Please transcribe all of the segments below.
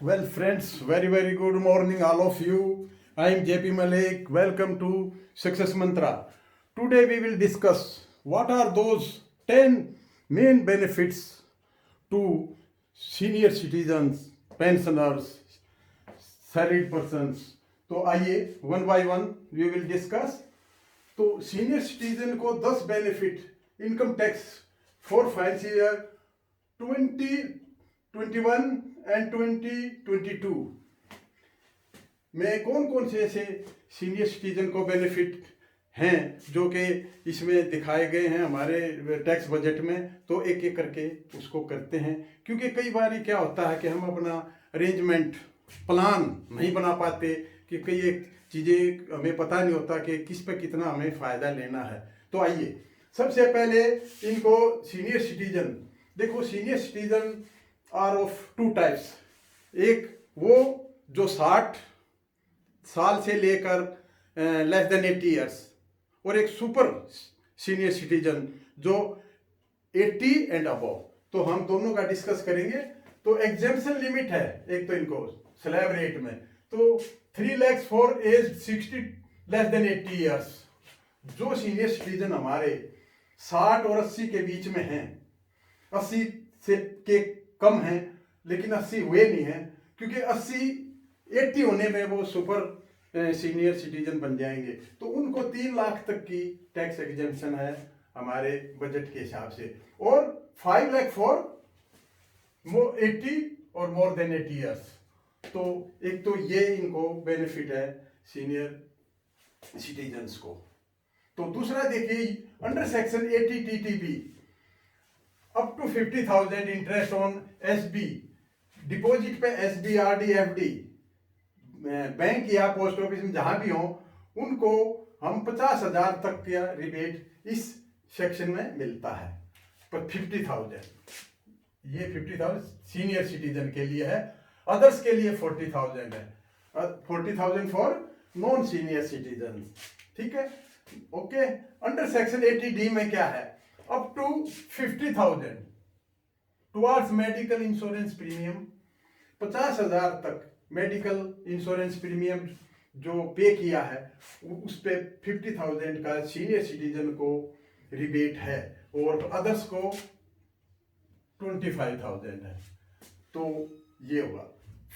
Well, friends, very good morning, all of you. I am JP Malik. Welcome to Success Mantra. Today we will discuss what are those 10 main benefits to senior citizens, pensioners, salaried persons. तो आइए one by one we will discuss. तो senior citizen को 10 benefit income tax for financial year 2021 and 2022 में कौन कौन से ऐसे senior citizen को बेनिफिट हैं जो कि इसमें दिखाए गए हैं हमारे टैक्स बजट में. तो एक एक करके उसको करते हैं, क्योंकि कई बार क्या होता है कि हम अपना अरेंजमेंट प्लान नहीं बना पाते कि कई एक चीज़ें हमें पता नहीं होता कि किस पे कितना हमें फ़ायदा लेना है. तो आइए सबसे पहले इनको सीनियर सिटीजन देखो. Senior citizen are of two types. एक वो जो 60 साल से लेकर लेस देन 80 ईयर्स, और एक सुपर सीनियर सिटीजन जो 80 एंड अबव. तो हम दोनों का डिस्कस करेंगे. तो एग्जेम्पशन लिमिट है एक तो इनको स्लैब रेट में, तो 3 lakhs for age 60 less than 80 years. जो सीनियर सिटीजन हमारे 60 और 80 के बीच में हैं, 80 से के कम हैं लेकिन 80 हुए नहीं हैं, क्योंकि 80 होने में वो सुपर सीनियर सिटीजन बन जाएंगे. तो उनको 3 लाख तक की टैक्स एग्जेम्पशन है हमारे बजट के हिसाब से, और 5 लाख फॉर 80 और मोर देन 80 ईयर्स. तो एक तो ये इनको बेनिफिट है सीनियर सिटीजन्स को. तो दूसरा देखिए, under section 80 TTB up to 50,000 interest on SB deposit पे, एसबी, आरडी, एफडी, बैंक या पोस्ट ऑफिस में जहां भी हो, उनको हम 50,000 तक का रिबेट इस सेक्शन में मिलता है. पर 50,000, ये 50,000 सीनियर सिटीजन के लिए है. अदर्स के लिए 40,000 है. 40,000 फॉर नॉन सीनियर सिटीजन. ठीक है, ओके. अंडर सेक्शन 80D में क्या है? Up to 50,000 towards medical insurance premium. 50,000 तक मेडिकल इंश्योरेंस प्रीमियम जो पे किया है उस पे 50,000 का सीनियर सिटीजन को रिबेट है, और अदर्स को 25,000 है. तो ये होगा.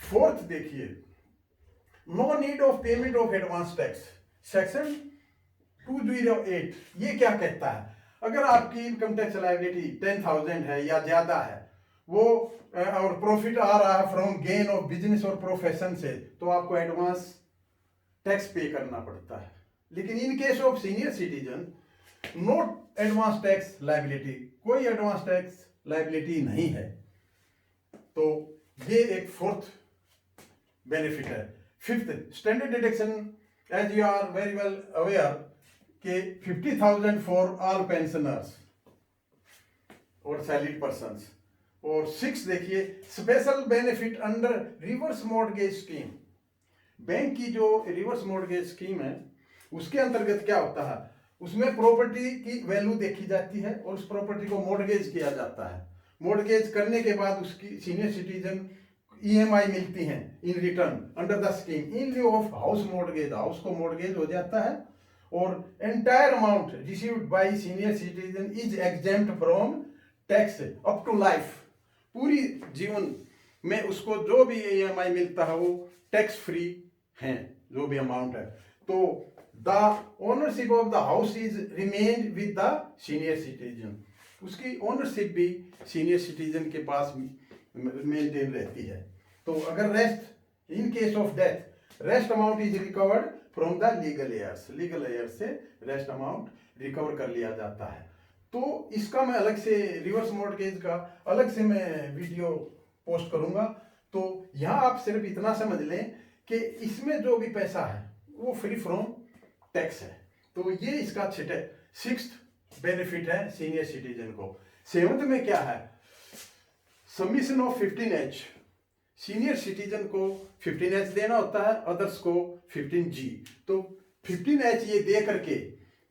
फोर्थ देखिए, no need of payment of advance tax. Section 208 ये क्या कहता है? अगर आपकी इनकम टैक्स लायबिलिटी 10,000 है या ज्यादा है, वो और प्रॉफिट आ रहा है फ्रॉम गेन ऑफ बिजनेस और प्रोफेशन से, तो आपको एडवांस टैक्स पे करना पड़ता है. लेकिन in case of senior citizen, note advance tax liability, कोई एडवांस टैक्स लायबिलिटी नहीं है. तो ये एक फोर्थ बेनिफिट है. Fifth, standard deduction, as you are very well aware कि 50,000 फॉर ऑल पेंशनर्स और सैलरीड पर्सन्स. और 6 देखिए, special benefit under reverse mortgage scheme. Bank की जो रिवर्स मॉर्टगेज स्कीम है उसके अंतर्गत क्या होता है, उसमें प्रॉपर्टी की वैल्यू देखी जाती है और उस प्रॉपर्टी को मॉर्टगेज किया जाता है. मॉर्टगेज करने के बाद उसकी सीनियर सिटीजन EMI मिलती हैं in return under the scheme in lieu of house mortgage. House को मॉर्टगेज हो जाता है, और entire amount received by senior citizen is exempt from tax up to life. पूरी जीवन में उसको जो भी EMI मिलता है वो टैक्स फ्री है, जो भी अमाउंट है. तो the ownership of the house is remain with the senior citizen. उसकी ओनरशिप भी सीनियर सिटीजन के पास मेंटेन रहती है. तो अगर rest in case of death, rest amount is recovered from the legal heirs. Legal heirs से रेस्ट अमाउंट रिकवर कर लिया जाता है. तो इसका मैं अलग से, रिवर्स मॉर्टगेज का अलग से मैं वीडियो पोस्ट करूंगा. तो यहाँ आप सिर्फ इतना समझ लें कि इसमें जो भी पैसा है वो फ्री फ्रॉम टैक्स है. तो ये इसका 6th बेनिफिट है सीनियर सिटीजन को. 7th में क्या है? Submission of 15H. Senior citizen को 15H देना होता है, अदर्स को 15G. तो 15H ये दे करके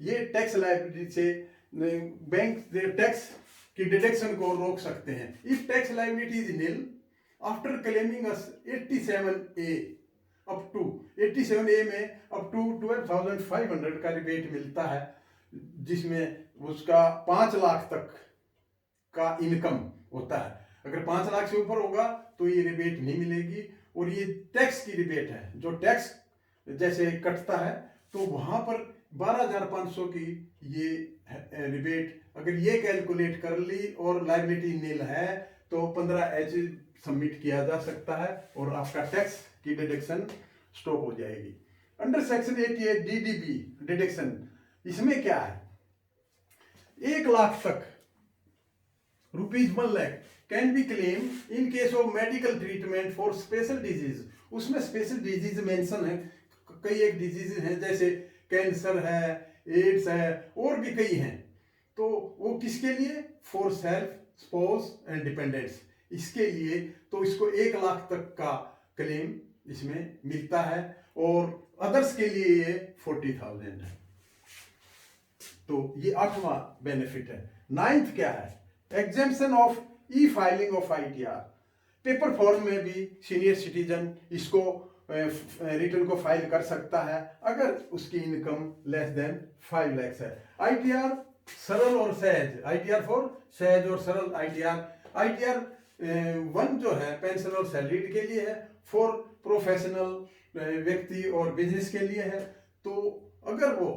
ये टैक्स लायबिलिटी से बैंक टैक्स की डिडक्शन को रोक सकते हैं. If tax liability is nil, after claiming 87A up to 87A में अप टू 12,500 का रिबेट मिलता है, जिसमें उसका 5 लाख तक का इनकम होता है। अगर 5 लाख से ऊपर होगा तो ये रिबेट नहीं मिलेगी। और ये टैक्स की रिबेट है, जो टैक्स जैसे कटता है तो वहां पर 12,500 की ये रिबेट अगर ये कैलकुलेट कर ली और लायबिलिटी नील है तो 15H सबमिट किया जा सकता है और आपका टैक्स की डिडक्शन स्टॉप हो जाएगी। अंडर सेक्शन 88 DDB डिडक्शन, इसमें क्या है, 1 लाख तक ₹1 lakh can be claim in case of medical treatment for special disease. उसमें स्पेशल डिजीज मेंशन है, कई एक डिजीज हैं जैसे कैंसर है, एड्स है और भी कई हैं। तो वो किसके लिए, for self, spouse and dependents, इसके लिए। तो इसको 1 लाख तक का क्लेम इसमें मिलता है और अदर्स के लिए ये 40,000 है। तो ये 8वां बेनिफिट है। 9th क्या है, exemption of E filing of ITR। Paper form में भी सीनियर सिटीजन इसको रिटर्न को फाइल कर सकता है अगर उसकी इनकम लेस देन 5 लाख है। ITR सरल और सहज, ITR फॉर सहज और सरल ITR 1 जो है पेंशन और सैलरीड के लिए है, फॉर प्रोफेशनल व्यक्ति और बिजनेस के लिए है। तो अगर वो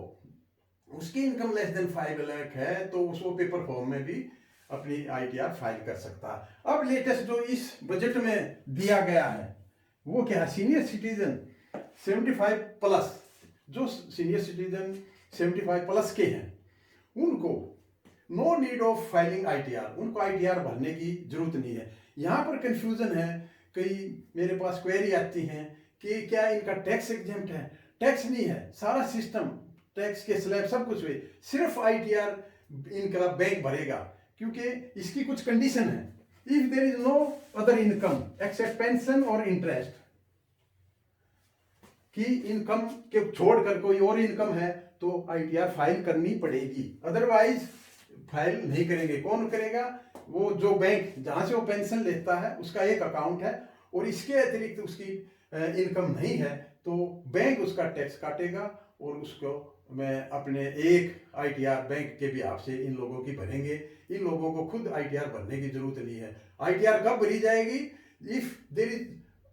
उसकी इनकम लेस देन 5 लाख है तो उसको पेपर फॉर्म में भी अपनी ITR फाइल कर सकता है। अब लेटेस्ट जो इस बजट में दिया गया है वो क्या है, सीनियर सिटीजन 75 प्लस, जो सीनियर सिटीजन 75 प्लस के हैं उनको no need of filing ITR, उनको ITR भरने की जरूरत नहीं है। यहाँ पर कंफ्यूजन है, कई मेरे पास क्वेरी आती हैं कि क्या इनका टैक्स एग्जेम्प्ट है। टैक्स नहीं है, सारा सिस्टम टैक्स के स्लैब सब कुछ हुए, सिर्फ ITR इनका बैंक भरेगा, क्योंकि इसकी कुछ कंडीशन है। If there is no other income except pension और इंटरेस्ट, कि इनकम के छोड़कर कोई और इनकम है तो ITR फाइल करनी पड़ेगी, अदरवाइज फाइल नहीं करेंगे। कौन करेगा, वो जो बैंक जहां से वो पेंशन लेता है उसका एक अकाउंट है और इसके अतिरिक्त उसकी इनकम नहीं है तो बैंक उसका टैक्स काटेगा और उसको मैं अपने एक ITR बैंक के भी आपसे इन लोगों की भरेंगे। इन लोगों को खुद ITR भरने की जरूरत नहीं है। ITR कब भरी जाएगी, if there is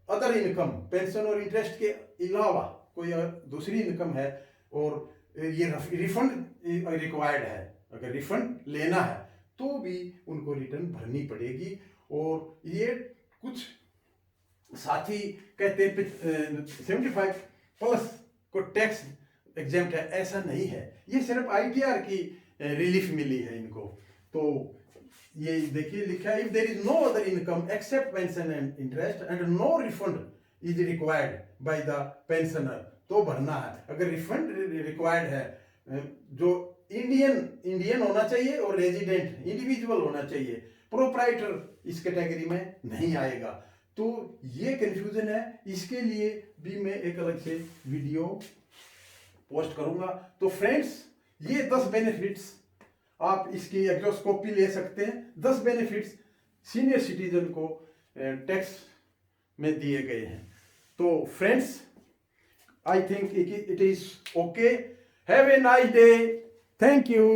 other income, pension और इंटरेस्ट के अलावा कोई दूसरी इनकम है और ये रिफंड रिक्वायर्ड है, अगर रिफंड लेना है तो भी उनको रिटर्न भरनी पड़ेगी। और ये कुछ साथी कहते हैं 75 प्लस को टैक्स एग्जेम्प्ट है, ऐसा नहीं है, ये सिर्फ ITR की रिलीफ मिली है इनको। तो ये देखिए लिखा है, if there is no other income except pension and interest and no refund is required by the pensioner, तो भरना है। अगर रिफंड रिक्वायर्ड है, जो इंडियन होना चाहिए और रेजिडेंट इंडिविजुअल होना चाहिए, प्रोप्राइटर इस कैटेगरी में नहीं आएगा। तो ये कंफ्यूजन है, इसके लिए भी मैं एक अलग से वीडियो पोस्ट करूंगा। तो फ्रेंड्स, ये 10 बेनिफिट्स आप इसकी एग्जॉस्ट कॉपी ले सकते हैं। 10 बेनिफिट्स सीनियर सिटीजन को टैक्स में दिए गए हैं। तो friends, I think it is okay. Have a nice day. Thank you.